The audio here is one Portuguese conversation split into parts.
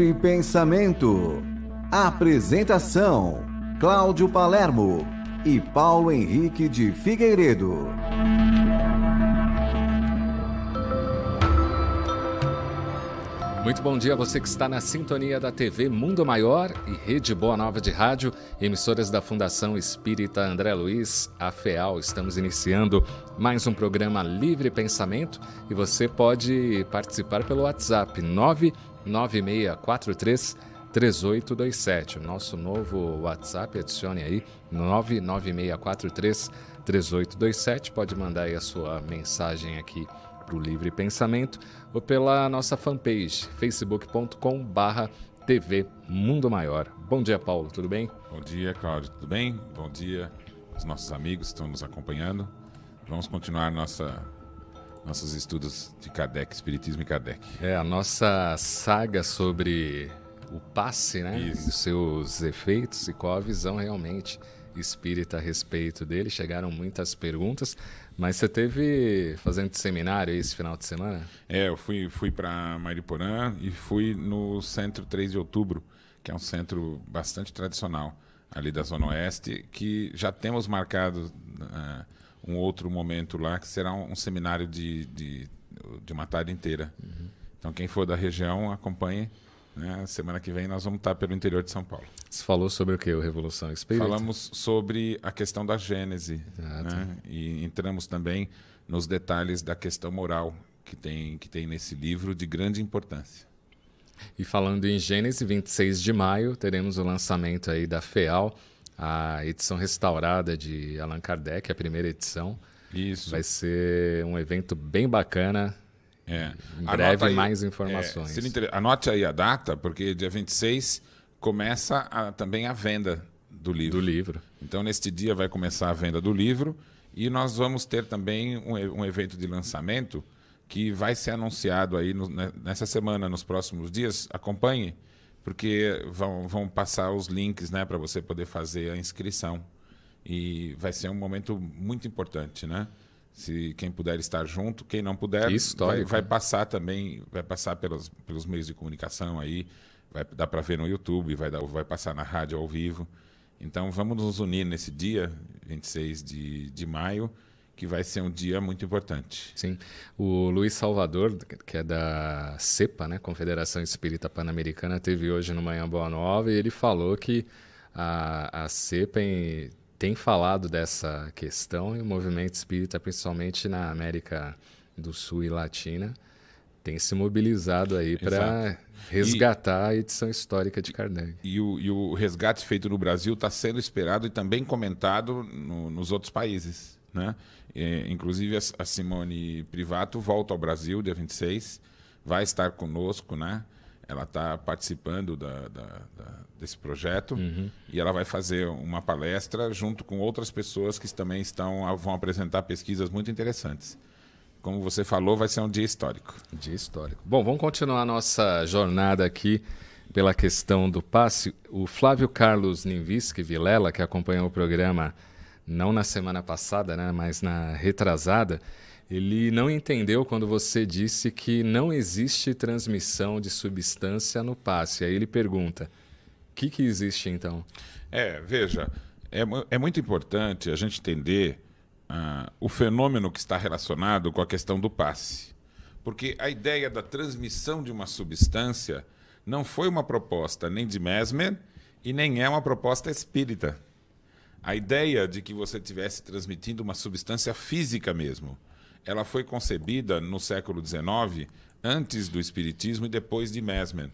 Livre Pensamento. Apresentação: Cláudio Palermo e Paulo Henrique de Figueiredo. Muito bom dia a você que está na sintonia da TV Mundo Maior e Rede Boa Nova de Rádio, emissoras da Fundação Espírita André Luiz, a FEAL. Estamos iniciando mais um programa Livre Pensamento e você pode participar pelo WhatsApp 99643-3827. O nosso novo WhatsApp, adicione aí 99643-3827. Pode mandar aí a sua mensagem aqui para o Livre Pensamento ou pela nossa fanpage facebook.com/TV Mundo Maior. Bom dia, Paulo, tudo bem? Bom dia, Cláudio, tudo bem? Bom dia aos nossos amigos que estão nos acompanhando. Vamos continuar nossos estudos de Kardec, Espiritismo e Kardec. A nossa saga sobre o passe, né? Isso. Os seus efeitos e qual a visão realmente espírita a respeito dele. Chegaram muitas perguntas, mas você teve fazendo seminário esse final de semana? Eu fui para Mariporã e fui no Centro 3 de Outubro, que é um centro bastante tradicional ali da Zona Oeste, que já temos marcado um outro momento lá, que será um seminário de uma tarde inteira. Uhum. Então, quem for da região, acompanhe. Semana que vem nós vamos estar pelo interior de São Paulo. Você falou sobre o que? O Revolução Espírita? Falamos sobre a questão da Gênese, né? E entramos também nos detalhes da questão moral que tem nesse livro de grande importância. E falando em Gênese, 26 de maio teremos o lançamento aí da FEAL, a edição restaurada de Allan Kardec, a primeira edição. Isso. Vai ser um evento bem bacana. Em breve aí, mais informações. Anote aí a data, porque dia 26 começa também a venda do livro. Então, neste dia vai começar a venda do livro e nós vamos ter também um evento de lançamento que vai ser anunciado aí nessa semana, nos próximos dias. Acompanhe, porque vão passar os links, né, para você poder fazer a inscrição. E vai ser um momento muito importante, né? Se quem puder estar junto, quem não puder, vai passar também, vai passar pelos meios de comunicação aí, vai dar para ver no YouTube, vai passar na rádio ao vivo. Então vamos nos unir nesse dia, 26 de maio, que vai ser um dia muito importante. Sim. O Luiz Salvador, que é da CEPA, né, Confederação Espírita Pan-Americana, teve hoje no Manhã Boa Nova e ele falou que a CEPA tem falado dessa questão e o movimento espírita, principalmente na América do Sul e Latina, tem se mobilizado aí para resgatar a edição histórica de Kardec. E o resgate feito no Brasil está sendo esperado e também comentado nos outros países, né? Inclusive a Simone Privato volta ao Brasil dia 26, vai estar conosco, né? Ela está participando desse projeto e ela vai fazer uma palestra junto com outras pessoas que também vão apresentar pesquisas muito interessantes. Como você falou, vai ser um dia histórico. Dia histórico. Bom, vamos continuar a nossa jornada aqui pela questão do passe. O Flávio Carlos Ninvischi Vilela, que acompanhou o programa não na semana passada, né, mas na retrasada, ele não entendeu quando você disse que não existe transmissão de substância no passe. Aí ele pergunta, o que existe então? Veja, é muito importante a gente entender o fenômeno que está relacionado com a questão do passe. Porque a ideia da transmissão de uma substância não foi uma proposta nem de Mesmer e nem é uma proposta espírita. A ideia de que você estivesse transmitindo uma substância física mesmo, ela foi concebida no século XIX, antes do Espiritismo e depois de Mesmer.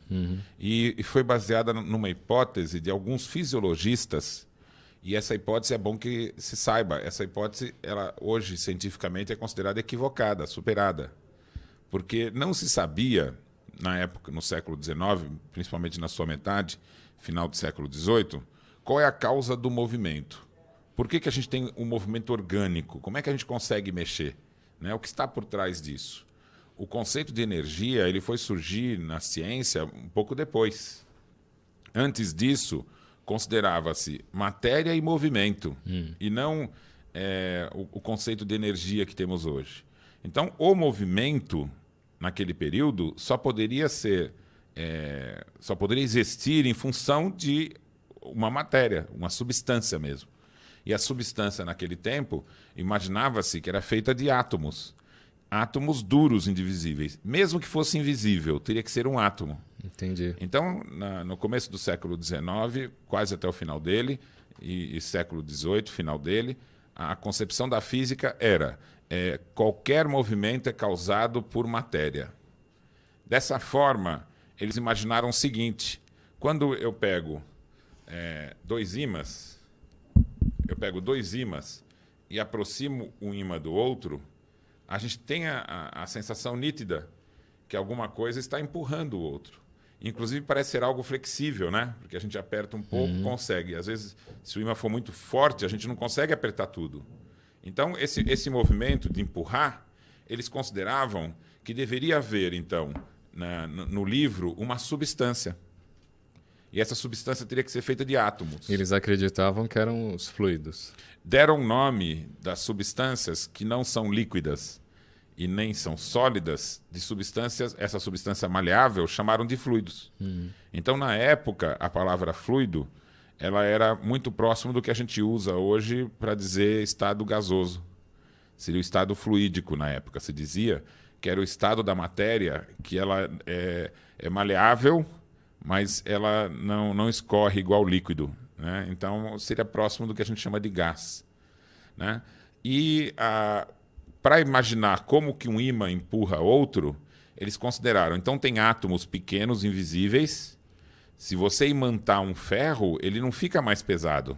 E foi baseada numa hipótese de alguns fisiologistas, e essa hipótese é bom que se saiba. Essa hipótese, ela hoje, cientificamente, é considerada equivocada, superada. Porque não se sabia, na época, no século XIX, principalmente na sua metade, final do século XVIII, qual é a causa do movimento. Por que a gente tem um movimento orgânico? Como é que a gente consegue mexer? O que está por trás disso? O conceito de energia ele foi surgir na ciência um pouco depois. Antes disso, considerava-se matéria e movimento, e não o conceito de energia que temos hoje. Então, o movimento, naquele período, só poderia ser só poderia existir em função de uma matéria, uma substância mesmo. E a substância, naquele tempo, imaginava-se que era feita de átomos. Átomos duros, indivisíveis. Mesmo que fosse invisível, teria que ser um átomo. Entendi. Então, no começo do século XIX, quase até o final dele, e século XVIII, final dele, a concepção da física era qualquer movimento é causado por matéria. Dessa forma, eles imaginaram o seguinte: quando eu pego dois ímãs, e aproximo um ímã do outro, a gente tem a sensação nítida que alguma coisa está empurrando o outro. Inclusive, parece ser algo flexível, né? Porque a gente aperta um pouco, consegue. Às vezes, se o ímã for muito forte, a gente não consegue apertar tudo. Então, esse movimento de empurrar, eles consideravam que deveria haver, então, no livro, uma substância. E essa substância teria que ser feita de átomos. Eles acreditavam que eram os fluidos. Deram nome das substâncias que não são líquidas e nem são sólidas, de substâncias, essa substância maleável, chamaram de fluidos. Então, na época, a palavra fluido, ela era muito próximo do que a gente usa hoje para dizer estado gasoso. Seria o estado fluídico na época. Se dizia que era o estado da matéria, que ela é maleável, mas ela não escorre igual líquido, né? Então, seria próximo do que a gente chama de gás, né? E para imaginar como que um ímã empurra outro, eles consideraram, então tem átomos pequenos, invisíveis. Se você imantar um ferro, ele não fica mais pesado.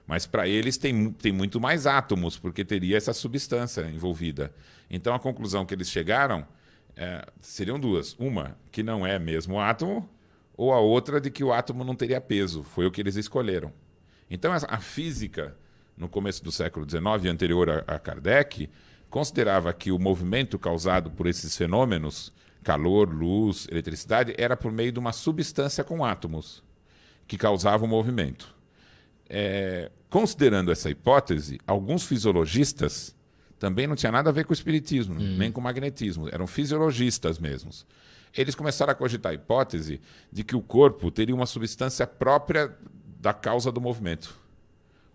Mas para eles tem muito mais átomos, porque teria essa substância envolvida. Então a conclusão que eles chegaram seriam duas. Uma, que não é mesmo átomo, ou a outra de que o átomo não teria peso. Foi o que eles escolheram. Então a física, no começo do século XIX, anterior a Kardec, considerava que o movimento causado por esses fenômenos, calor, luz, eletricidade, era por meio de uma substância com átomos que causava o movimento. Considerando essa hipótese, alguns fisiologistas também não tinha nada a ver com o espiritismo, nem com o magnetismo, eram fisiologistas mesmos. Eles começaram a cogitar a hipótese de que o corpo teria uma substância própria da causa do movimento.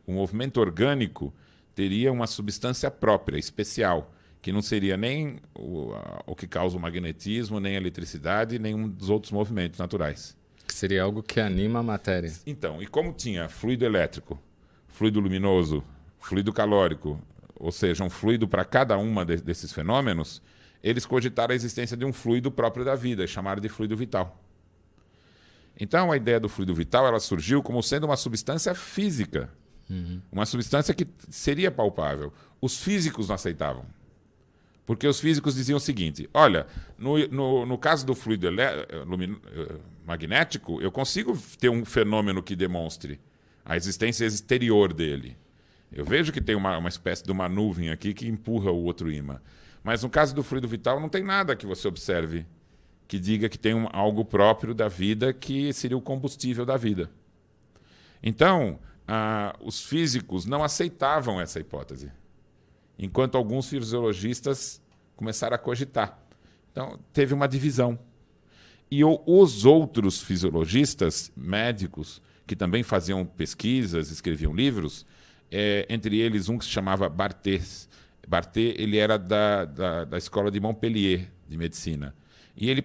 O movimento orgânico teria uma substância própria, especial, que não seria nem o que causa o magnetismo, nem a eletricidade, nem um dos outros movimentos naturais. Que seria algo que anima a matéria. Então, e como tinha fluido elétrico, fluido luminoso, fluido calórico, ou seja, um fluido para cada uma desses fenômenos, eles cogitaram a existência de um fluido próprio da vida, e chamaram de fluido vital. Então, a ideia do fluido vital ela surgiu como sendo uma substância física, uma substância que seria palpável. Os físicos não aceitavam. Porque os físicos diziam o seguinte: olha, no caso do fluido magnético, eu consigo ter um fenômeno que demonstre a existência exterior dele. Eu vejo que tem uma espécie de uma nuvem aqui que empurra o outro ímã. Mas no caso do fluido vital, não tem nada que você observe que diga que tem algo próprio da vida que seria o combustível da vida. Então, os físicos não aceitavam essa hipótese, enquanto alguns fisiologistas começaram a cogitar. Então, teve uma divisão. E os outros fisiologistas, médicos, que também faziam pesquisas, escreviam livros, entre eles um que se chamava Barthé. Barthé, ele era da escola de Montpellier, de medicina. E ele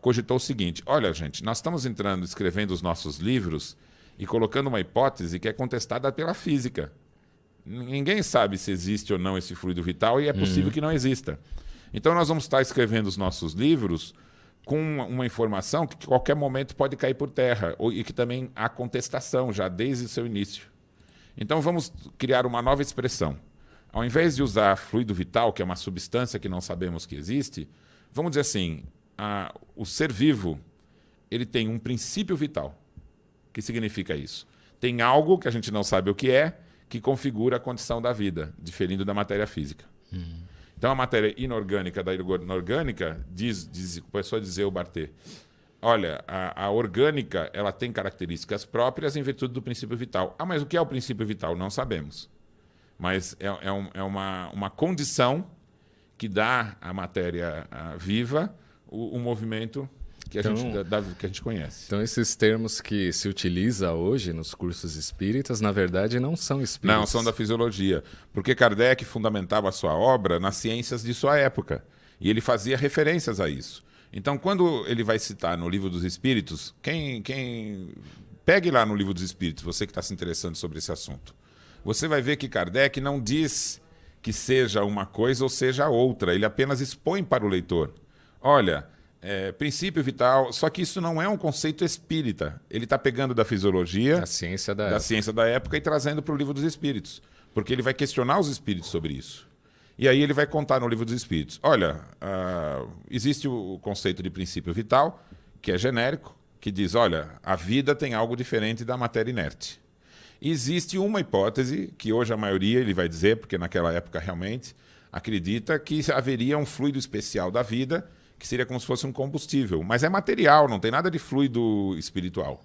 cogitou o seguinte: olha, gente, nós estamos escrevendo os nossos livros e colocando uma hipótese que é contestada pela física. Ninguém sabe se existe ou não esse fluido vital e é possível que não exista. Então nós vamos estar escrevendo os nossos livros com uma informação que a qualquer momento pode cair por terra e que também há contestação já desde o seu início. Então vamos criar uma nova expressão. Ao invés de usar fluido vital, que é uma substância que não sabemos que existe, vamos dizer assim, o ser vivo ele tem um princípio vital. O que significa isso? Tem algo que a gente não sabe o que é, que configura a condição da vida, diferindo da matéria física. Então, a matéria inorgânica da inorgânica, começou a dizer o Barthé, olha, a orgânica ela tem características próprias em virtude do princípio vital. Mas o que é o princípio vital? Não sabemos. Mas é uma condição que dá à matéria viva o movimento. que a gente conhece. Então, esses termos que se utiliza hoje nos cursos espíritas, na verdade, não são espíritas. Não, são da fisiologia. Porque Kardec fundamentava a sua obra nas ciências de sua época. E ele fazia referências a isso. Então, quando ele vai citar no Livro dos Espíritos, pegue lá no Livro dos Espíritos, você que está se interessando sobre esse assunto. Você vai ver que Kardec não diz que seja uma coisa ou seja outra. Ele apenas expõe para o leitor. Olha, princípio vital, só que isso não é um conceito espírita. Ele está pegando da fisiologia, A ciência da ciência da época e trazendo para o Livro dos Espíritos. Porque ele vai questionar os espíritos sobre isso. E aí ele vai contar no Livro dos Espíritos. Olha, existe o conceito de princípio vital, que é genérico, que diz, olha, a vida tem algo diferente da matéria inerte. Existe uma hipótese, que hoje a maioria, ele vai dizer, porque naquela época realmente, acredita que haveria um fluido especial da vida, que seria como se fosse um combustível. Mas é material, não tem nada de fluido espiritual.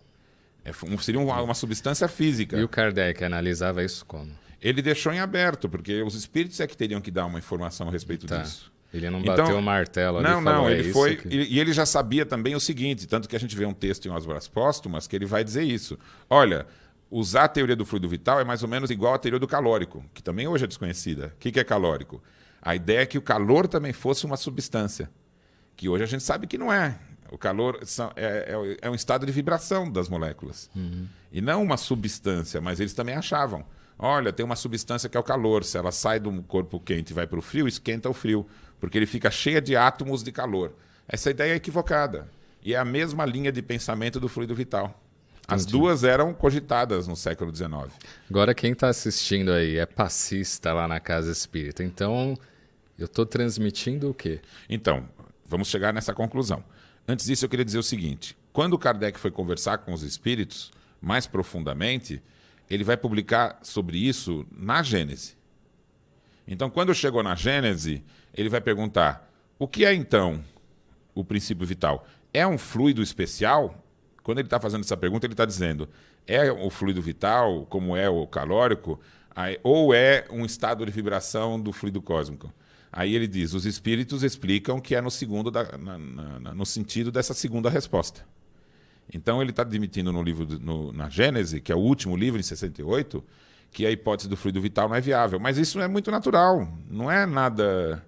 Seria uma substância física. E o Kardec analisava isso como? Ele deixou em aberto, porque os espíritos é que teriam que dar uma informação a respeito disso. Ele não bateu o martelo ali e falou, ele foi... E ele já sabia também o seguinte, tanto que a gente vê um texto em As Obras Póstumas, que ele vai dizer isso. Olha, usar a teoria do fluido vital é mais ou menos igual à teoria do calórico, que também hoje é desconhecida. O que é calórico? A ideia é que o calor também fosse uma substância, que hoje a gente sabe que não é. O calor é um estado de vibração das moléculas. E não uma substância, mas eles também achavam. Olha, tem uma substância que é o calor. Se ela sai do corpo quente e vai para o frio, esquenta o frio, porque ele fica cheio de átomos de calor. Essa ideia é equivocada. E é a mesma linha de pensamento do fluido vital. As duas eram cogitadas no século XIX. Agora, quem está assistindo aí é passista lá na Casa Espírita. Então, eu estou transmitindo o quê? Então, vamos chegar nessa conclusão. Antes disso, eu queria dizer o seguinte. Quando Kardec foi conversar com os espíritos, mais profundamente, ele vai publicar sobre isso na Gênese. Então, quando chegou na Gênese, ele vai perguntar, o que é, então, o princípio vital? É um fluido especial? Quando ele está fazendo essa pergunta, ele está dizendo, é o fluido vital, como é o calórico, ou é um estado de vibração do fluido cósmico? Aí ele diz, os espíritos explicam que é no sentido dessa segunda resposta. Então ele está admitindo no livro, na Gênese, que é o último livro, em 68, que a hipótese do fluido vital não é viável. Mas isso é muito natural, não é nada...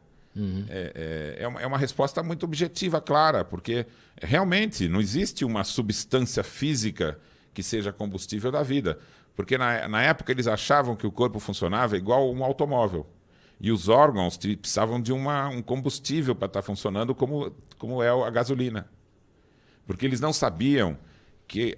É uma resposta muito objetiva, clara, porque realmente não existe uma substância física que seja combustível da vida. Porque na época eles achavam que o corpo funcionava igual um automóvel. E os órgãos precisavam de um combustível para estar funcionando como é a gasolina. Porque eles não sabiam que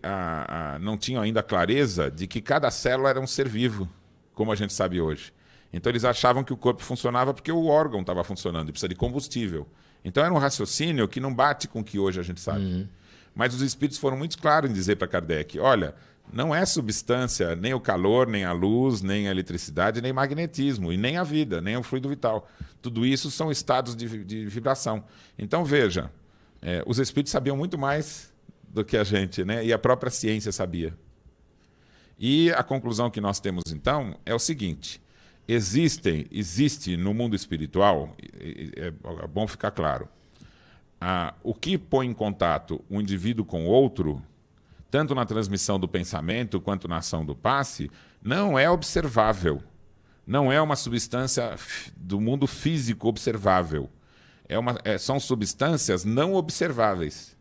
não tinham ainda a clareza de que cada célula era um ser vivo, como a gente sabe hoje. Então eles achavam que o corpo funcionava porque o órgão estava funcionando e precisa de combustível. Então era um raciocínio que não bate com o que hoje a gente sabe. Mas os espíritos foram muito claros em dizer para Kardec, olha, não é substância nem o calor, nem a luz, nem a eletricidade, nem magnetismo, e nem a vida, nem o fluido vital. Tudo isso são estados de vibração. Então veja, os espíritos sabiam muito mais do que a gente, né? E a própria ciência sabia. E a conclusão que nós temos, então, é o seguinte... Existe no mundo espiritual, é bom ficar claro, o que põe em contato um indivíduo com o outro, tanto na transmissão do pensamento quanto na ação do passe, não é observável. Não é uma substância do mundo físico observável. São substâncias não observáveis.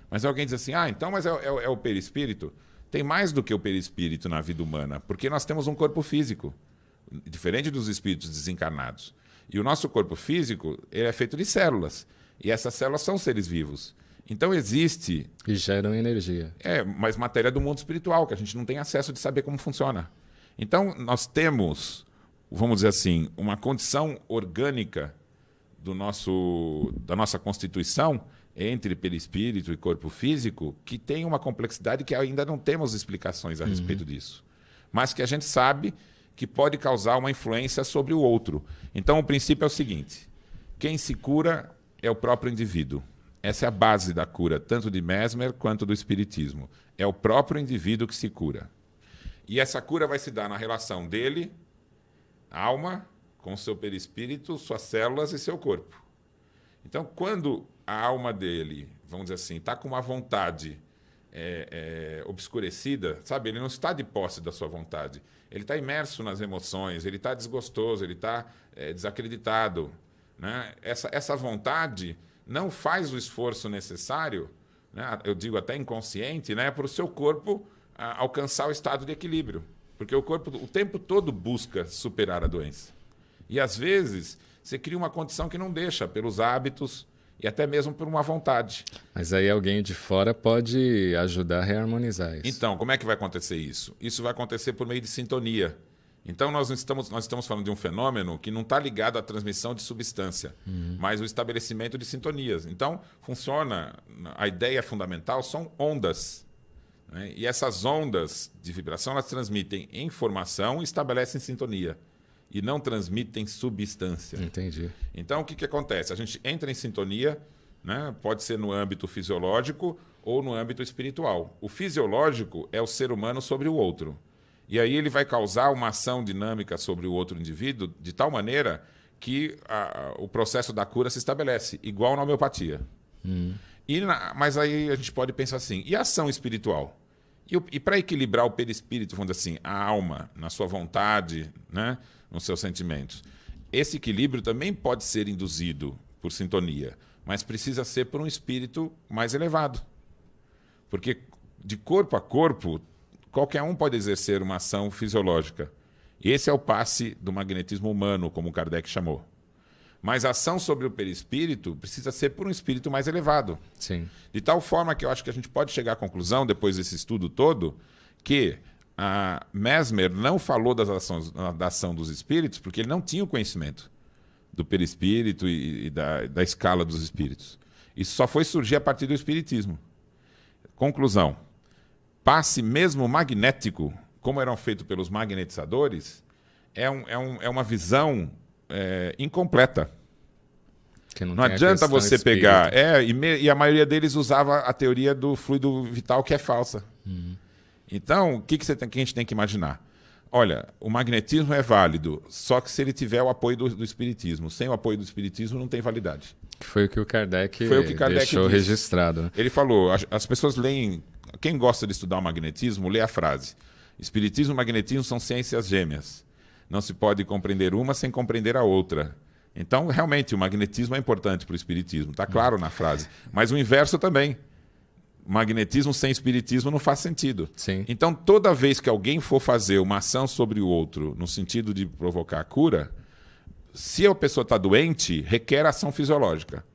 Mas alguém diz assim, então mas é o perispírito? Tem mais do que o perispírito na vida humana, porque nós temos um corpo físico. Diferente dos espíritos desencarnados. E o nosso corpo físico ele é feito de células. E essas células são seres vivos. Então existe... E geram energia. Mas matéria do mundo espiritual, que a gente não tem acesso de saber como funciona. Então nós temos, vamos dizer assim, uma condição orgânica da nossa constituição entre perispírito e corpo físico que tem uma complexidade que ainda não temos explicações a respeito disso. Mas que a gente sabe... que pode causar uma influência sobre o outro. Então, o princípio é o seguinte, quem se cura é o próprio indivíduo. Essa é a base da cura, tanto de Mesmer quanto do espiritismo. É o próprio indivíduo que se cura. E essa cura vai se dar na relação dele, alma, com seu perispírito, suas células e seu corpo. Então, quando a alma dele, vamos dizer assim, está com uma vontade obscurecida, sabe? Ele não está de posse da sua vontade. Ele está imerso nas emoções, ele está desgostoso, ele está desacreditado. Né? Essa vontade não faz o esforço necessário, né? Eu digo até inconsciente, né? Para o seu corpo alcançar o estado de equilíbrio. Porque o corpo o tempo todo busca superar a doença. E, às vezes, você cria uma condição que não deixa, pelos hábitos e até mesmo por uma vontade. Mas aí alguém de fora pode ajudar a reharmonizar isso. Então, como é que vai acontecer isso? Isso vai acontecer por meio de sintonia. Então, nós estamos falando de um fenômeno que não está ligado à transmissão de substância, mas o estabelecimento de sintonias. Então, funciona, a ideia fundamental são ondas. Né? E essas ondas de vibração, elas transmitem informação e estabelecem sintonia. E não transmitem substância. Entendi. Então, o que acontece? A gente entra em sintonia, né? Pode ser no âmbito fisiológico ou no âmbito espiritual. O fisiológico é o ser humano sobre o outro. E aí ele vai causar uma ação dinâmica sobre o outro indivíduo de tal maneira que o processo da cura se estabelece, igual na homeopatia. Mas aí a gente pode pensar assim, e a ação espiritual? E para equilibrar o perispírito, vamos dizer assim, a alma, na sua vontade, né, nos seus sentimentos, esse equilíbrio também pode ser induzido por sintonia, mas precisa ser por um espírito mais elevado. Porque de corpo a corpo, qualquer um pode exercer uma ação fisiológica. E esse é o passe do magnetismo humano, como Kardec chamou. Mas a ação sobre o perispírito precisa ser por um espírito mais elevado. Sim. De tal forma que eu acho que a gente pode chegar à conclusão, depois desse estudo todo, que a Mesmer não falou da ação dos espíritos porque ele não tinha o conhecimento do perispírito e da escala dos espíritos. Isso só foi surgir a partir do espiritismo. Conclusão. Passe mesmo magnético, como eram feitos pelos magnetizadores, é uma visão incompleta. Não adianta você pegar... E a maioria deles usava a teoria do fluido vital, que é falsa. Então, o que a gente tem que imaginar? Olha, o magnetismo é válido, só que se ele tiver o apoio do espiritismo. Sem o apoio do espiritismo, não tem validade. Foi o que o Kardec, disse. deixou registrado. Né? Ele falou, as pessoas leem... Quem gosta de estudar o magnetismo, lê a frase. Espiritismo e magnetismo são ciências gêmeas. Não se pode compreender uma sem compreender a outra. Então, realmente, o magnetismo é importante para o espiritismo. Está claro na frase. Mas o inverso também. Magnetismo sem espiritismo não faz sentido. Sim. Então, toda vez que alguém for fazer uma ação sobre o outro no sentido de provocar a cura, se a pessoa está doente, requer ação fisiológica.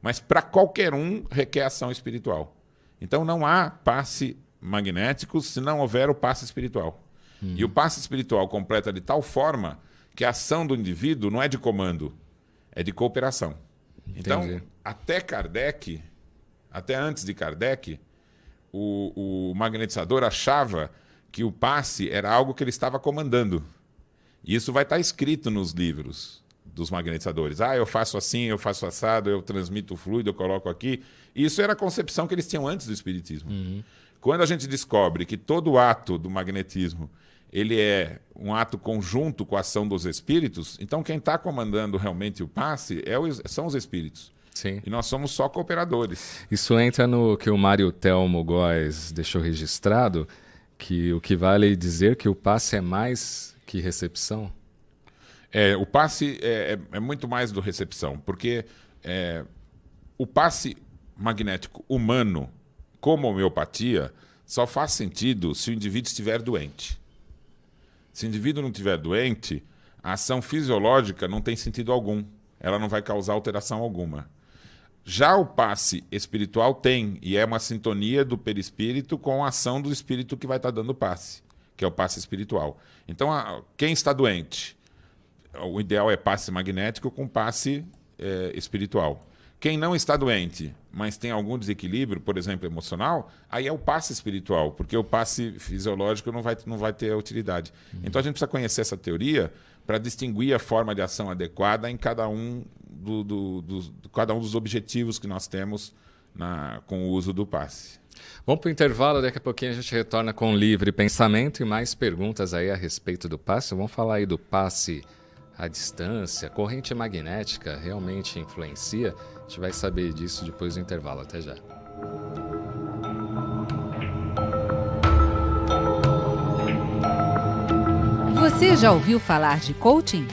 Mas para qualquer um, requer ação espiritual. Então, não há passe magnético se não houver o passe espiritual. E o passe espiritual completa de tal forma que a ação do indivíduo não é de comando, é de cooperação. Entendi. Então, até antes de Kardec, o magnetizador achava que o passe era algo que ele estava comandando. E isso vai estar escrito nos livros dos magnetizadores. Eu faço assim, eu faço assado, eu transmito o fluido, eu coloco aqui. Isso era a concepção que eles tinham antes do espiritismo. Quando a gente descobre que todo ato do magnetismo ele é um ato conjunto com a ação dos espíritos, então quem está comandando realmente o passe são os espíritos. Sim. E nós somos só cooperadores. Isso entra no que o Mário Telmo Góes deixou registrado, que o que vale dizer que o passe é mais que recepção? O passe é muito mais do recepção, porque o passe magnético humano, como a homeopatia, só faz sentido se o indivíduo estiver doente. Se o indivíduo não estiver doente, a ação fisiológica não tem sentido algum. Ela não vai causar alteração alguma. Já o passe espiritual tem, e é uma sintonia do perispírito com a ação do espírito que vai estar dando o passe, que é o passe espiritual. Então, quem está doente, o ideal é passe magnético com passe espiritual. Quem não está doente, mas tem algum desequilíbrio, por exemplo, emocional, aí é o passe espiritual, porque o passe fisiológico não vai ter utilidade. Então a gente precisa conhecer essa teoria para distinguir a forma de ação adequada em cada um dos objetivos que nós temos com o uso do passe. Vamos para o intervalo, daqui a pouquinho a gente retorna com Livre Pensamento e mais perguntas aí a respeito do passe. Vamos falar aí do passe a distância, corrente magnética realmente influencia? A gente vai saber disso depois do intervalo. Até já. Você já ouviu falar de coaching?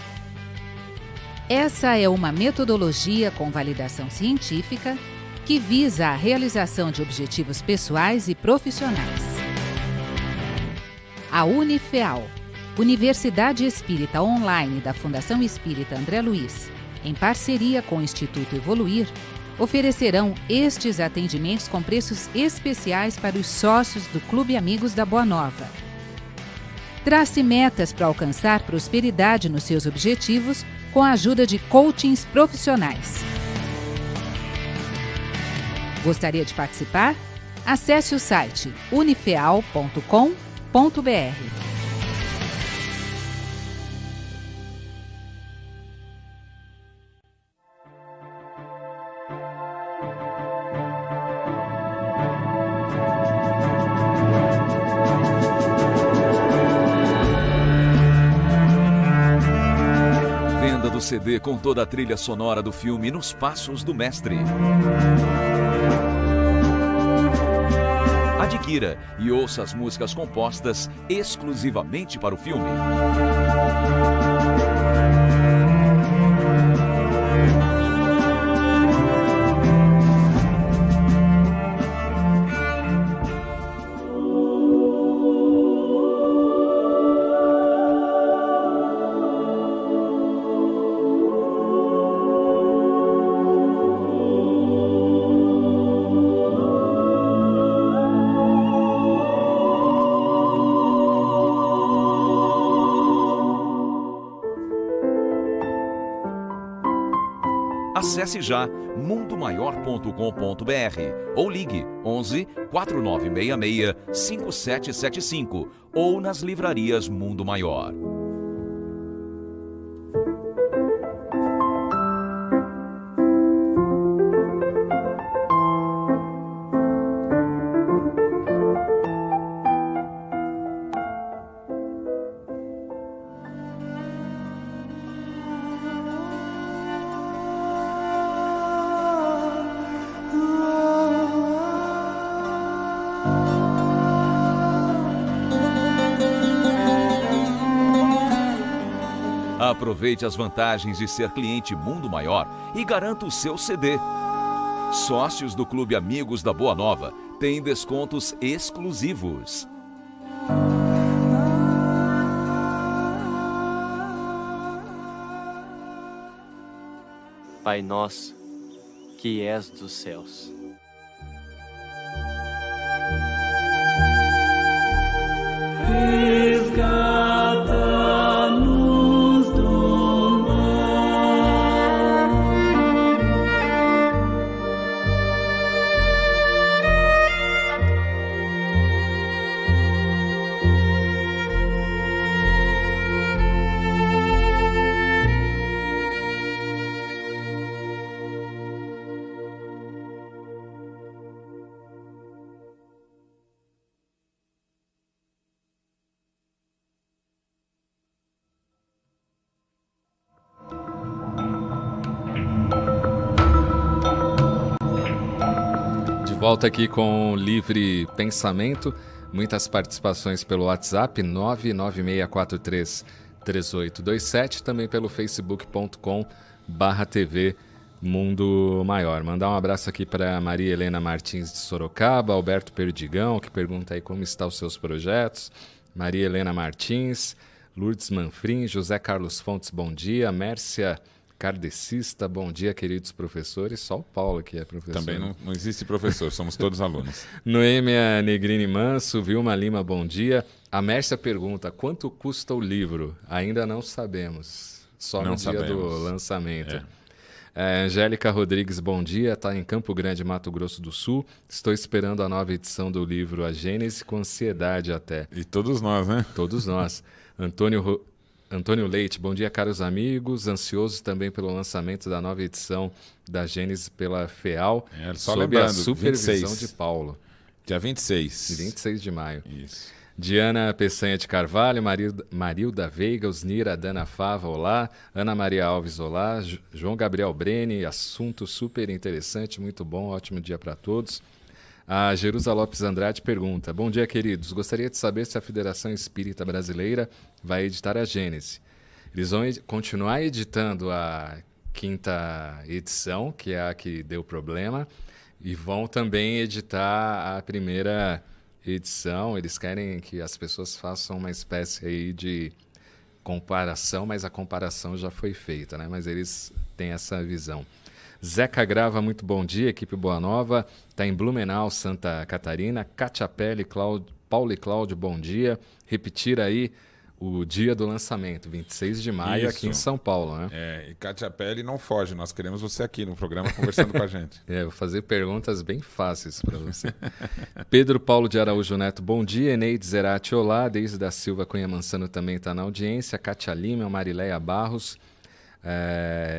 Essa é uma metodologia com validação científica que visa a realização de objetivos pessoais e profissionais. A Unifeal, Universidade Espírita Online da Fundação Espírita André Luiz, em parceria com o Instituto Evoluir, oferecerão estes atendimentos com preços especiais para os sócios do Clube Amigos da Boa Nova. Trace metas para alcançar prosperidade nos seus objetivos com a ajuda de coachings profissionais. Gostaria de participar? Acesse o site unifeal.com.br. CD com toda a trilha sonora do filme Nos Passos do Mestre. Adquira e ouça as músicas compostas exclusivamente para o filme. Acesse já mundomaior.com.br ou ligue 11 4966 5775 ou nas livrarias Mundo Maior. Aproveite as vantagens de ser cliente Mundo Maior e garanta o seu CD. Sócios do Clube Amigos da Boa Nova têm descontos exclusivos. Pai nosso, que és dos céus. Volta aqui com o Livre Pensamento, muitas participações pelo WhatsApp 996433827, também pelo facebook.com/TV Mundo Maior. Mandar um abraço aqui para Maria Helena Martins de Sorocaba, Alberto Perdigão, que pergunta aí como estão os seus projetos, Maria Helena Martins, Lourdes Manfrim, José Carlos Fontes, bom dia, Mércia Kardecista, bom dia, queridos professores. Só o Paulo que é professor. Também não existe professor, somos todos alunos. Noêmia Negrini Manso, Vilma Lima, bom dia. A Mércia pergunta, quanto custa o livro? Ainda não sabemos, só no dia do lançamento. Angélica Rodrigues, bom dia, está em Campo Grande, Mato Grosso do Sul. Estou esperando a nova edição do livro A Gênese com ansiedade até. E todos nós, né? Todos nós. Antônio Leite, bom dia, caros amigos. Ansioso também pelo lançamento da nova edição da Gênesis pela FEAL, só sob a supervisão 26. De Paulo. Dia 26. 26 de maio. Isso. Diana Peçanha de Carvalho, Marilda Veiga, Osnira Dana Fava, olá. Ana Maria Alves, olá. João Gabriel Breni, assunto super interessante, muito bom, ótimo dia para todos. A Jerusa Lopes Andrade pergunta: bom dia, queridos. Gostaria de saber se a Federação Espírita Brasileira vai editar a Gênese. Eles vão continuar editando a 5ª edição, que é a que deu problema, e vão também editar a primeira edição. Eles querem que as pessoas façam uma espécie aí de comparação, mas a comparação já foi feita, né? Mas eles têm essa visão. Zeca Grava, muito bom dia, equipe Boa Nova, está em Blumenau, Santa Catarina. Kátia Pelle, Paulo e Cláudio, bom dia. Repetir aí o dia do lançamento, 26 de maio, aqui em São Paulo, né? E Kátia Pelle não foge, nós queremos você aqui no programa conversando com a gente. Vou fazer perguntas bem fáceis para você. Pedro Paulo de Araújo Neto, bom dia. Eneide Zerati, olá. Deise da Silva Cunha Mansano também está na audiência. Kátia Lima, Marileia Barros,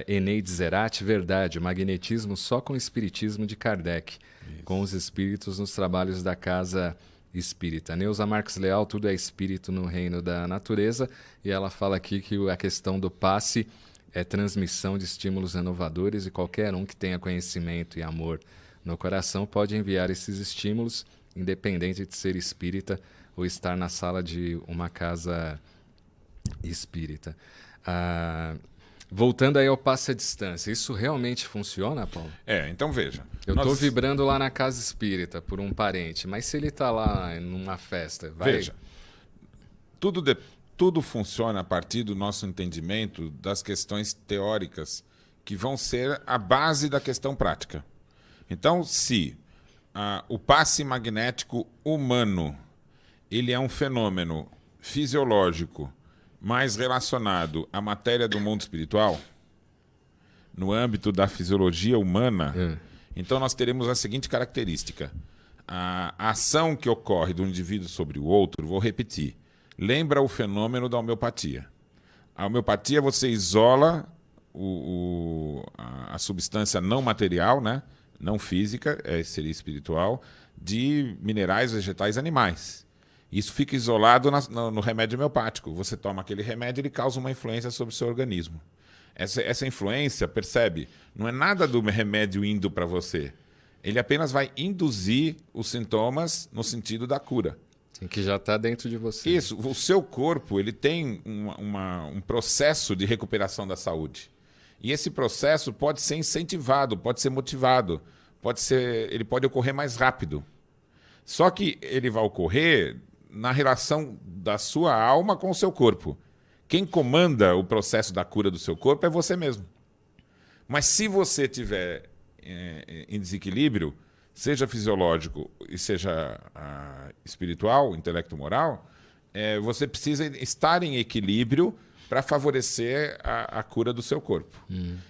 Eneide Zerati, verdade, o magnetismo só com o espiritismo de Kardec, com os espíritos nos trabalhos da Casa Espírita. Neuza Marques Leal, tudo é espírito no reino da natureza, e ela fala aqui que a questão do passe é transmissão de estímulos renovadores e qualquer um que tenha conhecimento e amor no coração pode enviar esses estímulos, independente de ser espírita ou estar na sala de uma casa espírita. Voltando aí ao passe à distância, isso realmente funciona, Paulo? Então veja. Eu estou vibrando lá na casa espírita por um parente, mas se ele está lá numa festa, vai... Veja, tudo funciona a partir do nosso entendimento das questões teóricas que vão ser a base da questão prática. Então, se o passe magnético humano ele é um fenômeno fisiológico mais relacionado à matéria do mundo espiritual, no âmbito da fisiologia humana, então nós teremos a seguinte característica. A ação que ocorre do indivíduo sobre o outro, vou repetir, lembra o fenômeno da homeopatia. A homeopatia, você isola a substância não material, né? Não física, seria espiritual, de minerais, vegetais, animais. Isso fica isolado no remédio homeopático. Você toma aquele remédio, ele causa uma influência sobre o seu organismo. Essa influência, percebe, não é nada do remédio indo para você. Ele apenas vai induzir os sintomas no sentido da cura. Sim, que já está dentro de você. Isso. O seu corpo ele tem um processo de recuperação da saúde. E esse processo pode ser incentivado, pode ser motivado, ele pode ocorrer mais rápido. Só que ele vai ocorrer na relação da sua alma com o seu corpo. Quem comanda o processo da cura do seu corpo é você mesmo. Mas se você tiver em desequilíbrio, seja fisiológico e seja espiritual, intelecto-moral, você precisa estar em equilíbrio para favorecer a cura do seu corpo.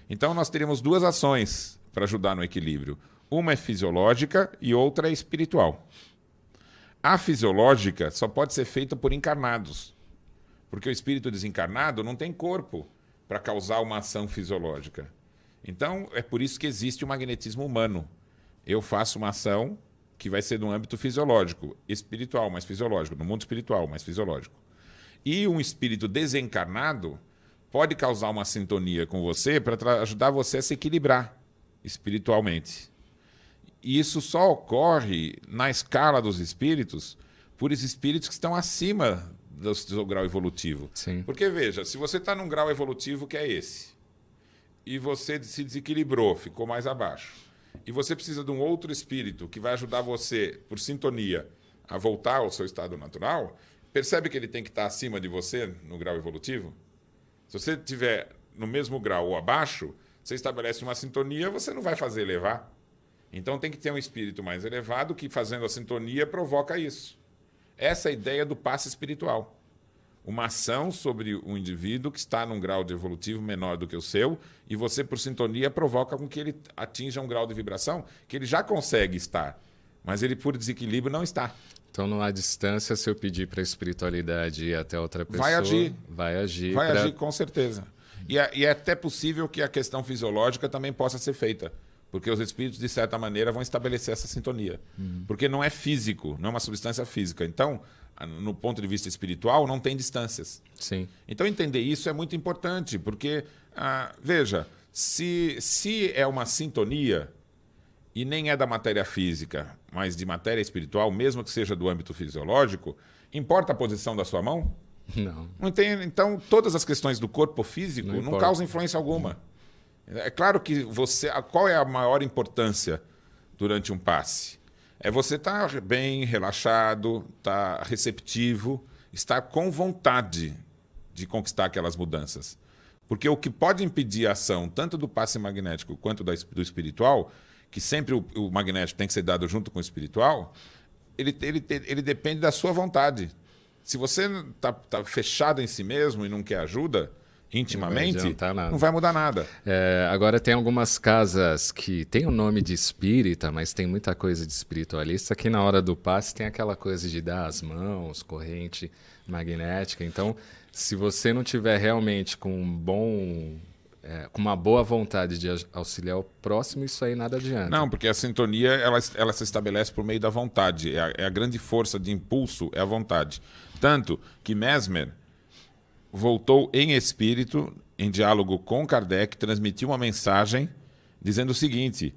Então nós teríamos duas ações para ajudar no equilíbrio. Uma é fisiológica e outra é espiritual. A fisiológica só pode ser feita por encarnados, porque o espírito desencarnado não tem corpo para causar uma ação fisiológica. Então, é por isso que existe o magnetismo humano. Eu faço uma ação que vai ser no âmbito fisiológico, espiritual, mas fisiológico, no mundo espiritual, mas fisiológico. E um espírito desencarnado pode causar uma sintonia com você para ajudar você a se equilibrar espiritualmente. E isso só ocorre na escala dos espíritos por esses espíritos que estão acima do seu grau evolutivo. Sim. Porque, veja, se você está num grau evolutivo que é esse, e você se desequilibrou, ficou mais abaixo, e você precisa de um outro espírito que vai ajudar você, por sintonia, a voltar ao seu estado natural, percebe que ele tem que estar acima de você no grau evolutivo? Se você estiver no mesmo grau ou abaixo, você estabelece uma sintonia, você não vai fazer elevar. Então tem que ter um espírito mais elevado que, fazendo a sintonia, provoca isso. Essa é a ideia do passe espiritual. Uma ação sobre o indivíduo que está num grau de evolutivo menor do que o seu, e você, por sintonia, provoca com que ele atinja um grau de vibração que ele já consegue estar, mas ele, por desequilíbrio, não está. Então, numa distância, se eu pedir para a espiritualidade ir até outra pessoa... Vai agir. Vai agir, agir, com certeza. E é até possível que a questão fisiológica também possa ser feita Porque os espíritos, de certa maneira, vão estabelecer essa sintonia. Porque não é físico, não é uma substância física. Então, no ponto de vista espiritual, não tem distâncias. Sim. Então, entender isso é muito importante, porque, veja, se é uma sintonia e nem é da matéria física, mas de matéria espiritual, mesmo que seja do âmbito fisiológico, importa a posição da sua mão? Não. Não tem, então, todas as questões do corpo físico não causam influência alguma. É claro que qual é a maior importância durante um passe? É você estar bem, relaxado, estar receptivo, estar com vontade de conquistar aquelas mudanças. Porque o que pode impedir a ação tanto do passe magnético quanto do espiritual, que sempre o magnético tem que ser dado junto com o espiritual, ele depende da sua vontade. Se você está fechado em si mesmo e não quer ajuda intimamente, não vai mudar nada. Agora, tem algumas casas que tem o nome de espírita, mas tem muita coisa de espiritualista, que na hora do passe tem aquela coisa de dar as mãos, corrente magnética. Então, se você não tiver realmente com uma boa vontade de auxiliar o próximo, isso aí nada adianta. Não, porque a sintonia ela se estabelece por meio da vontade. É a grande força de impulso, é a vontade. Tanto que Mesmer voltou em espírito, em diálogo com Kardec, transmitiu uma mensagem dizendo o seguinte: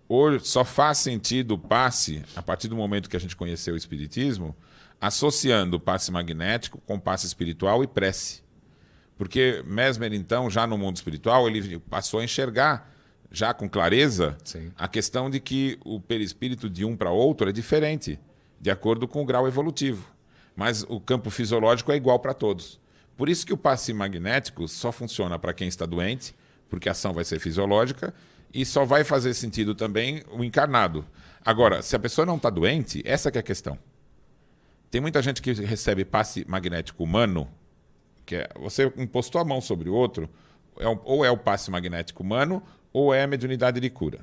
hoje só faz sentido o passe, a partir do momento que a gente conheceu o espiritismo, associando o passe magnético com o passe espiritual e prece. Porque Mesmer, então, já no mundo espiritual, ele passou a enxergar, já com clareza, Sim. a questão de que o perispírito de um para outro é diferente, de acordo com o grau evolutivo. Mas o campo fisiológico é igual para todos. Por isso que o passe magnético só funciona para quem está doente, porque a ação vai ser fisiológica, e só vai fazer sentido também o encarnado. Agora, se a pessoa não está doente, essa que é a questão. Tem muita gente que recebe passe magnético humano, que é você impostou a mão sobre o outro, ou é o passe magnético humano, ou é a mediunidade de cura.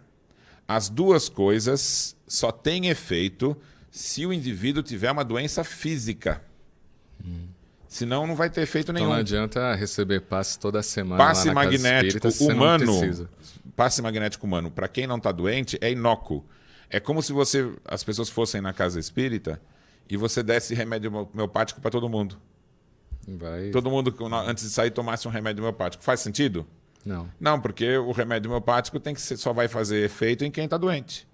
As duas coisas só têm efeito se o indivíduo tiver uma doença física. Senão não vai ter efeito nenhum. Então não adianta receber passe toda semana passe lá na magnético casa espírita, humano, passe magnético humano, para quem não está doente, é inócuo. É como se as pessoas fossem na casa espírita e você desse remédio homeopático para todo mundo. Todo mundo, antes de sair, tomasse um remédio homeopático. Faz sentido? Não. Não, porque o remédio homeopático só vai fazer efeito em quem está doente.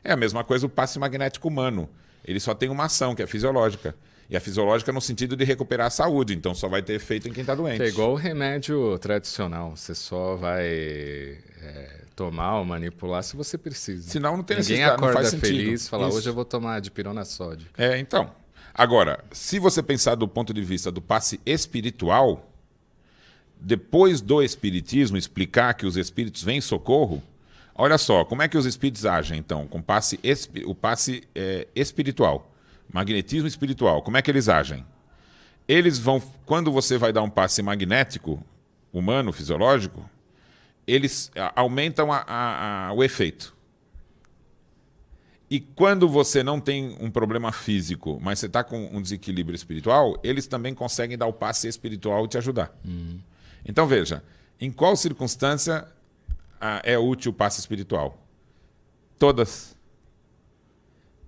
É a mesma coisa o passe magnético humano. Ele só tem uma ação, que é fisiológica. E a fisiológica no sentido de recuperar a saúde. Então só vai ter efeito em quem está doente. É igual o remédio tradicional. Você só vai tomar ou manipular se você precisa. Senão não tem Ninguém necessidade, acorda não faz sentido. feliz e fala, Isso. hoje eu vou tomar dipirona sódio. Então. Agora, se você pensar do ponto de vista do passe espiritual, depois do espiritismo explicar que os espíritos vêm em socorro, olha só, como é que os espíritos agem, então, com o passe espiritual, magnetismo espiritual, como é que eles agem? Eles vão, quando você vai dar um passe magnético, humano, fisiológico, eles aumentam o efeito. E quando você não tem um problema físico, mas você está com um desequilíbrio espiritual, eles também conseguem dar o passe espiritual e te ajudar. Então, veja, em qual circunstância é útil o passe espiritual? Todas.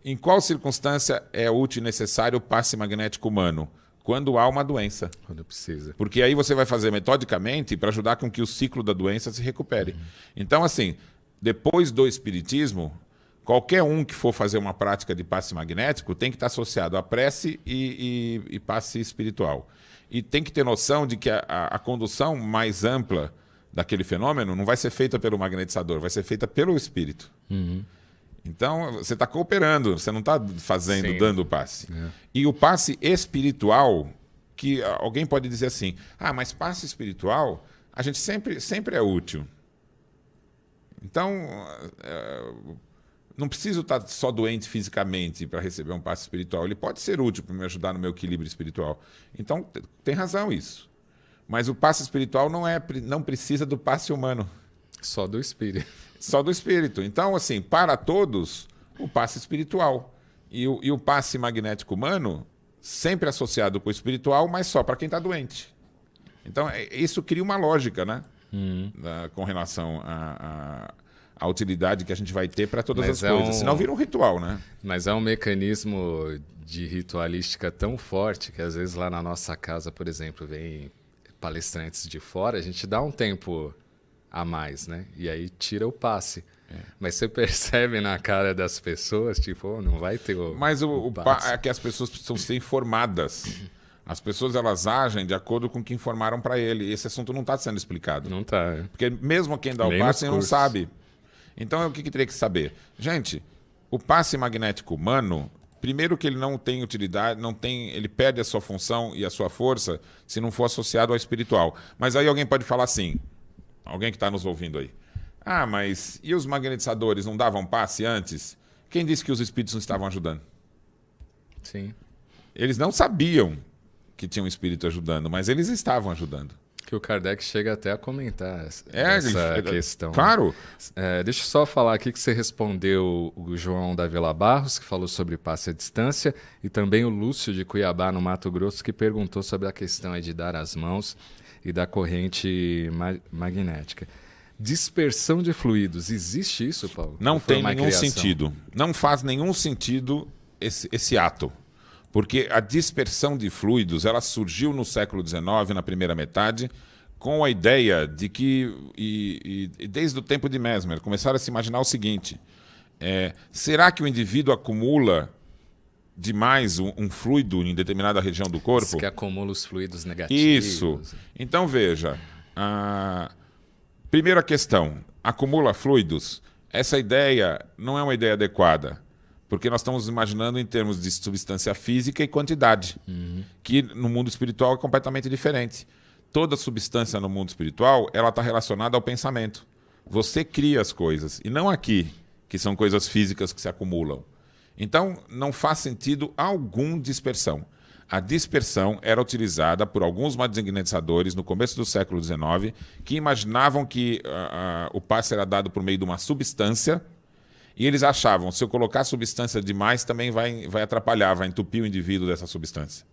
Em qual circunstância é útil e necessário o passe magnético humano? Quando há uma doença. Quando precisa. Porque aí você vai fazer metodicamente para ajudar com que o ciclo da doença se recupere. Então, assim, depois do espiritismo, qualquer um que for fazer uma prática de passe magnético tem que estar associado a prece e passe espiritual. E tem que ter noção de que a condução mais ampla daquele fenômeno não vai ser feita pelo magnetizador, vai ser feita pelo espírito. Então, você está cooperando, você não está fazendo, Sim. dando o passe. E o passe espiritual, que alguém pode dizer assim, mas passe espiritual, a gente sempre é útil. Então, não preciso estar só doente fisicamente para receber um passe espiritual. Ele pode ser útil para me ajudar no meu equilíbrio espiritual. Então, tem razão isso. Mas o passe espiritual não precisa do passe humano. Só do espírito. Só do espírito. Então, assim, para todos, o passe espiritual. E o passe magnético humano, sempre associado com o espiritual, mas só para quem está doente. Então, isso cria uma lógica, né? Com relação a utilidade que a gente vai ter para todas Mas as coisas. Senão vira um ritual, né? Mas é um mecanismo de ritualística tão forte que às vezes lá na nossa casa, por exemplo, vem palestrantes de fora, a gente dá um tempo a mais, né? E aí tira o passe. Mas você percebe na cara das pessoas, tipo, não vai ter o Mas o passe. é que as pessoas precisam ser informadas. As pessoas, elas agem de acordo com o que informaram para ele. E esse assunto não está sendo explicado. Não tá. Porque mesmo quem dá o Nem passe nos não cursos. sabe. Então, o que teria que saber? Gente, o passe magnético humano, primeiro que ele não tem utilidade, ele perde a sua função e a sua força se não for associado ao espiritual. Mas aí alguém pode falar assim, alguém que está nos ouvindo aí, ah, mas e os magnetizadores não davam passe antes? Quem disse que os espíritos não estavam ajudando? Sim. Eles não sabiam que tinha um espírito ajudando, mas eles estavam ajudando. Que o Kardec chega até a comentar essa ele- questão. Claro. Deixa eu só falar aqui que você respondeu o João da Vila Barros, que falou sobre passe à distância, e também o Lúcio de Cuiabá, no Mato Grosso, que perguntou sobre a questão aí de dar as mãos e da corrente magnética. Dispersão de fluidos, existe isso, Paulo? Não Ou foi tem uma nenhum criação? sentido. Não faz nenhum sentido esse ato. Porque a dispersão de fluidos, ela surgiu no século XIX, na primeira metade, com a ideia de que, e desde o tempo de Mesmer, começaram a se imaginar o seguinte, será que o indivíduo acumula demais um fluido em determinada região do corpo? Diz que acumula os fluidos negativos. Isso. Então, veja, primeira questão, acumula fluidos? Essa ideia não é uma ideia adequada, porque nós estamos imaginando em termos de substância física e quantidade, que no mundo espiritual é completamente diferente. Toda substância no mundo espiritual, ela está relacionada ao pensamento. Você cria as coisas, e não aqui, que são coisas físicas que se acumulam. Então, não faz sentido algum dispersão. A dispersão era utilizada por alguns magnetizadores no começo do século XIX, que imaginavam que o passe era dado por meio de uma substância, e eles achavam, se eu colocar substância demais, também vai atrapalhar, vai entupir o indivíduo dessa substância.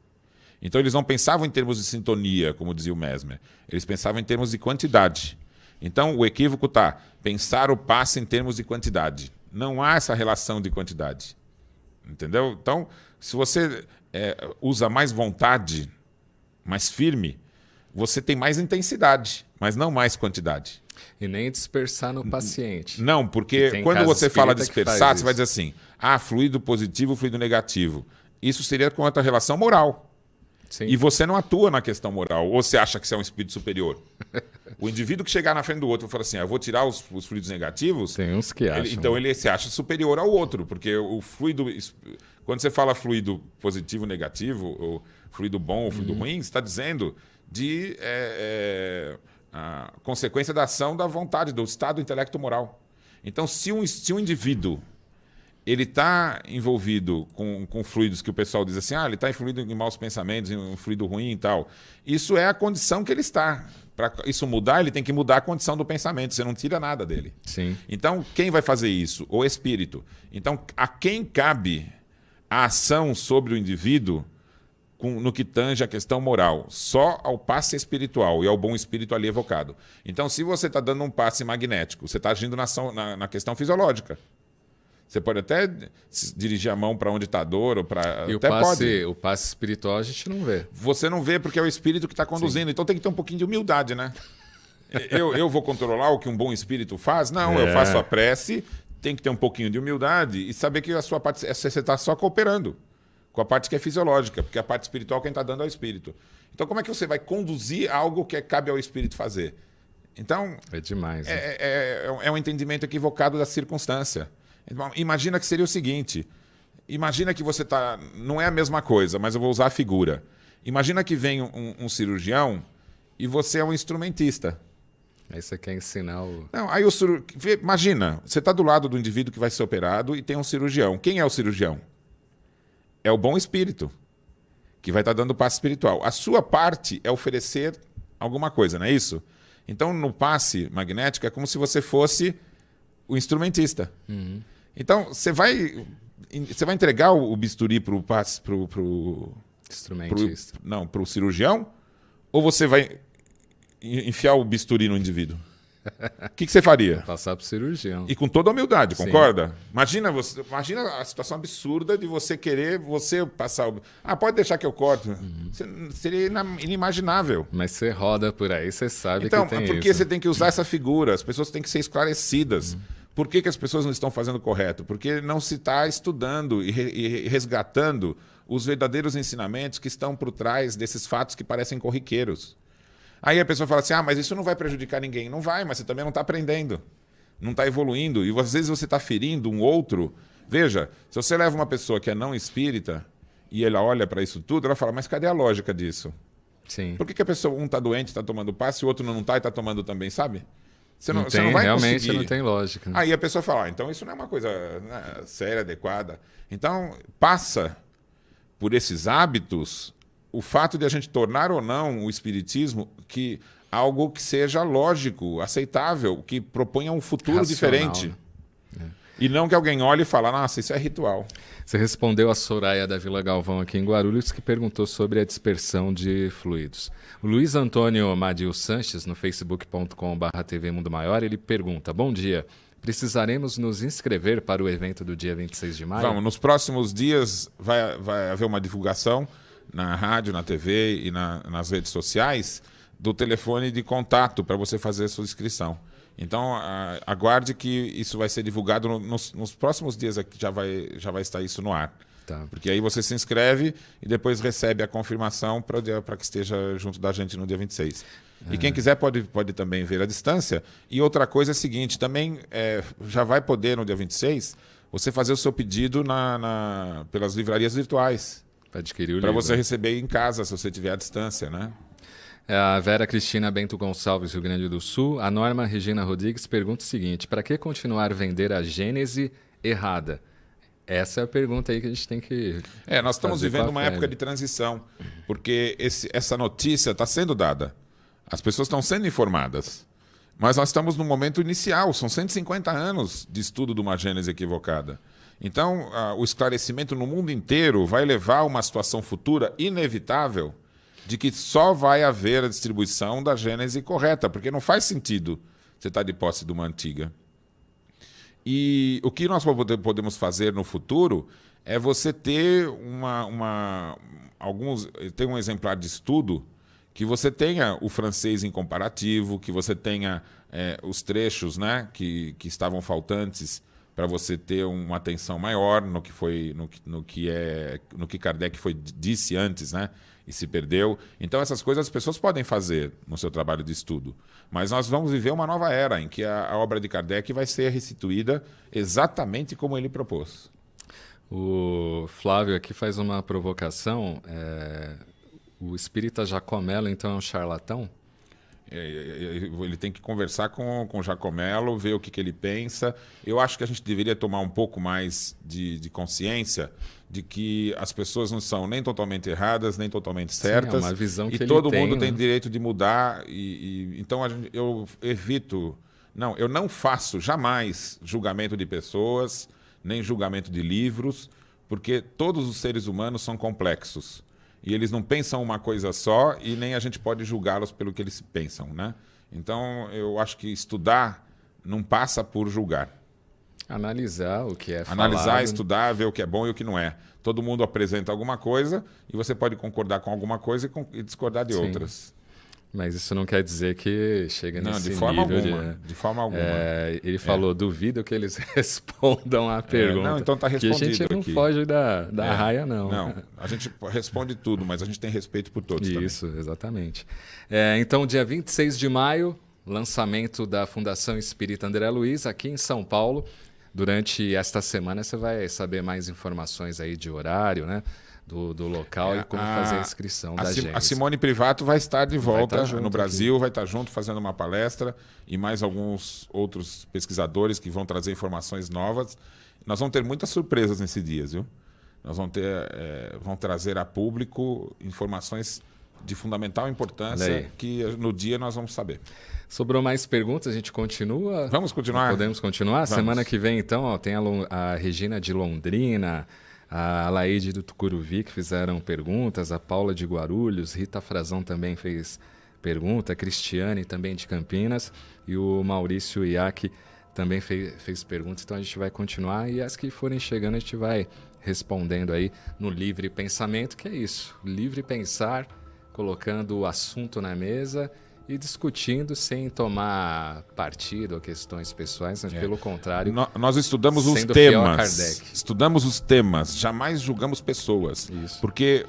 Então eles não pensavam em termos de sintonia, como dizia o Mesmer. Eles pensavam em termos de quantidade. Então o equívoco está pensar o passe em termos de quantidade. Não há essa relação de quantidade. Entendeu? Então, se você usa mais vontade, mais firme, você tem mais intensidade, mas não mais quantidade. E nem dispersar no paciente. Não, porque quando você fala dispersar, você vai dizer assim, fluido positivo, fluido negativo. Isso seria com outra relação moral. Sim. E você não atua na questão moral. Ou você acha que você é um espírito superior? O indivíduo que chegar na frente do outro e falar assim, eu vou tirar os fluidos negativos... Tem uns que acham. Então ele se acha superior ao outro, porque o fluido... Quando você fala fluido positivo, negativo, ou fluido bom ou fluido ruim, você está dizendo de... a consequência da ação da vontade, do estado intelecto-moral. Então, se um indivíduo ele está envolvido com fluidos que o pessoal diz assim, ele está envolvido em maus pensamentos, em um fluido ruim e tal, isso é a condição que ele está. Para isso mudar, ele tem que mudar a condição do pensamento, você não tira nada dele. Sim. Então, quem vai fazer isso? O espírito. Então, a quem cabe a ação sobre o indivíduo no que tange a questão moral, só ao passe espiritual e ao bom espírito ali evocado. Então, se você está dando um passe magnético, você está agindo na questão fisiológica. Você pode até dirigir a mão para onde está a dor, ou para. E o passe espiritual a gente não vê. Você não vê porque é o espírito que está conduzindo. Sim. Então tem que ter um pouquinho de humildade, né? eu vou controlar o que um bom espírito faz? Não, eu faço a prece, tem que ter um pouquinho de humildade e saber que a sua parte você está só cooperando com a parte que é fisiológica, porque a parte espiritual quem está dando é o espírito. Então como é que você vai conduzir algo que cabe ao espírito fazer? Então é demais. Né? É um entendimento equivocado da circunstância. Imagina que seria o seguinte, imagina que você está... Não é a mesma coisa, mas eu vou usar a figura. Imagina que vem um cirurgião e você é um instrumentista. Aí você quer ensinar o... Não, aí imagina, você está do lado do indivíduo que vai ser operado e tem um cirurgião. Quem é o cirurgião? É o bom espírito, que vai estar dando passe espiritual. A sua parte é oferecer alguma coisa, não é isso? Então, no passe magnético, é como se você fosse o instrumentista. Uhum. Então, você vai entregar o bisturi para o instrumentista. Para o cirurgião? Ou você vai enfiar o bisturi no indivíduo? O que você faria? Passar pro cirurgião. E com toda a humildade, Sim. concorda? Imagina a situação absurda de você querer passar o... pode deixar que eu corto. Seria inimaginável. Mas você roda por aí, você sabe Então, que tem porque isso. você tem que usar essa figura? As pessoas têm que ser esclarecidas. Por que as pessoas não estão fazendo correto? Porque não se está estudando e resgatando os verdadeiros ensinamentos que estão por trás desses fatos que parecem corriqueiros. Aí a pessoa fala assim, mas isso não vai prejudicar ninguém. Não vai, mas você também não está aprendendo. Não está evoluindo. E às vezes você está ferindo um outro. Veja, se você leva uma pessoa que é não espírita e ela olha para isso tudo, ela fala, mas cadê a lógica disso? Sim. Por que a pessoa, um está doente, está tomando passe, e o outro não está e está tomando também, sabe? Você Não você tem, não vai realmente conseguir. não tem lógica. Né? Aí a pessoa fala, então isso não é uma coisa, né, séria, adequada. Então, passa por esses hábitos o fato de a gente tornar ou não o espiritismo que algo que seja lógico, aceitável, que proponha um futuro Racional, diferente. né? E não que alguém olhe e fale, nossa, isso é ritual. Você respondeu a Soraya da Vila Galvão aqui em Guarulhos, que perguntou sobre a dispersão de fluidos. O Luiz Antônio Madil Sanches, no facebook.com/TV Mundo Maior, ele pergunta, bom dia, precisaremos nos inscrever para o evento do dia 26 de maio? Vamos, nos próximos dias vai haver uma divulgação na rádio, na TV e nas redes sociais do telefone de contato para você fazer a sua inscrição. Então, aguarde que isso vai ser divulgado nos próximos dias, aqui já vai estar isso no ar. Tá. Porque aí você se inscreve e depois recebe a confirmação para que esteja junto da gente no dia 26. E quem quiser pode também ver à distância. E outra coisa é a seguinte, também já vai poder no dia 26 você fazer o seu pedido pelas livrarias virtuais. Para adquirir o Para livro. você receber em casa, se você tiver à distância, né? A Vera Cristina Bento Gonçalves, Rio Grande do Sul. A Norma Regina Rodrigues pergunta o seguinte, para que continuar a vender a Gênese errada? Essa é a pergunta aí que a gente tem que nós estamos fazer vivendo com a uma fé, época né? de transição, porque essa notícia está sendo dada. As pessoas estão sendo informadas. Mas nós estamos no momento inicial, são 150 anos de estudo de uma Gênese equivocada. Então, o esclarecimento no mundo inteiro vai levar a uma situação futura inevitável de que só vai haver a distribuição da Gênese correta, porque não faz sentido você estar de posse de uma antiga. E o que nós podemos fazer no futuro é você ter ter um exemplar de estudo que você tenha o francês em comparativo, que você tenha os trechos, né, que estavam faltantes para você ter uma atenção maior no que Kardec disse antes, né, e se perdeu. Então essas coisas as pessoas podem fazer no seu trabalho de estudo. Mas nós vamos viver uma nova era em que a obra de Kardec vai ser restituída exatamente como ele propôs. O Flávio aqui faz uma provocação. O espírita Jacomelo, então, é um charlatão? Ele tem que conversar com o Jacomelo, ver o que ele pensa. Eu acho que a gente deveria tomar um pouco mais de consciência de que as pessoas não são nem totalmente erradas, nem totalmente certas. Sim, é uma visão que e ele todo tem, mundo né? tem direito de mudar. Então eu evito... Não, eu não faço jamais julgamento de pessoas, nem julgamento de livros, porque todos os seres humanos são complexos. E eles não pensam uma coisa só e nem a gente pode julgá-los pelo que eles pensam, né? Então, eu acho que estudar não passa por julgar. Analisar o que é Analisar, falado. estudar, ver o que é bom e o que não é. Todo mundo apresenta alguma coisa e você pode concordar com alguma coisa e discordar de Sim. outras. Mas isso não quer dizer que chega Não, nesse de forma nível alguma. De forma alguma. Ele falou, duvido que eles respondam a pergunta. Não, então está Que a respondido gente não aqui. foge da raia, não. Não, a gente responde tudo, mas a gente tem respeito por todos também. Isso, exatamente. Então, dia 26 de maio, lançamento da Fundação Espírita André Luiz, aqui em São Paulo. Durante esta semana você vai saber mais informações aí de horário, né? Do local e como fazer a inscrição da Gênese. A Simone Privato vai estar de volta junto no Brasil, vai estar junto fazendo uma palestra e mais alguns outros pesquisadores que vão trazer informações novas. Nós vamos ter muitas surpresas nesses dias, viu? Nós vão trazer a público informações de fundamental importância que no dia nós vamos saber. Sobrou mais perguntas, a gente continua? Vamos continuar? Podemos continuar? Vamos. Semana que vem, então, ó, tem a Regina de Londrina, a Laide do Tucuruvi, que fizeram perguntas, a Paula de Guarulhos, Rita Frazão também fez pergunta, a Cristiane também de Campinas e o Maurício Iac também fez perguntas, então a gente vai continuar e as que forem chegando a gente vai respondendo aí no Livre Pensamento, que é isso, livre pensar, colocando o assunto na mesa e discutindo sem tomar partido ou questões pessoais, mas pelo contrário... Nós estudamos os temas. Estudamos os temas, jamais julgamos pessoas. Isso. Porque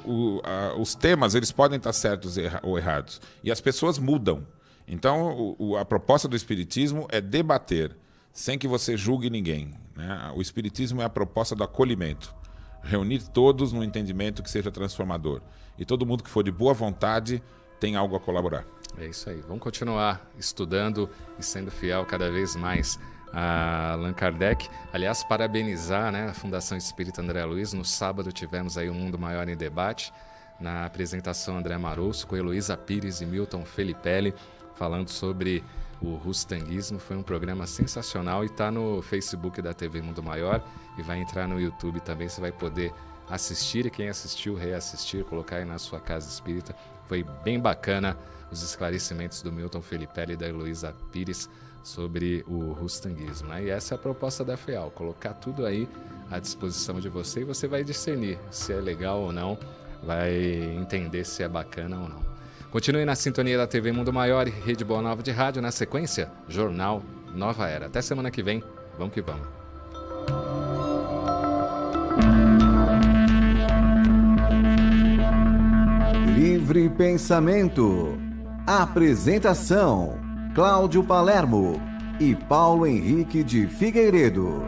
os temas eles podem estar certos ou errados. E as pessoas mudam. Então, a proposta do Espiritismo é debater, sem que você julgue ninguém. Né? O Espiritismo é a proposta do acolhimento. Reunir todos num entendimento que seja transformador. E todo mundo que for de boa vontade tem algo a colaborar. É isso aí. Vamos continuar estudando e sendo fiel cada vez mais a Allan Kardec. Aliás, parabenizar, né, a Fundação Espírita André Luiz. No sábado tivemos aí o Mundo Maior em Debate, na apresentação André Marouço, com Heloísa Pires e Milton Felipelli, falando sobre o rustanguismo. Foi um programa sensacional e está no Facebook da TV Mundo Maior e vai entrar no YouTube também. Você vai poder assistir e quem assistiu, reassistir, colocar aí na sua casa espírita. Foi bem bacana os esclarecimentos do Milton Felipelli e da Heloísa Pires sobre o rustanguismo. Né? E essa é a proposta da FEAL, colocar tudo aí à disposição de você e você vai discernir se é legal ou não, vai entender se é bacana ou não. Continue na sintonia da TV Mundo Maior e Rede Boa Nova de Rádio. Na sequência, Jornal Nova Era. Até semana que vem. Vamos que vamos. Livre Pensamento. Apresentação: Cláudio Palermo e Paulo Henrique de Figueiredo.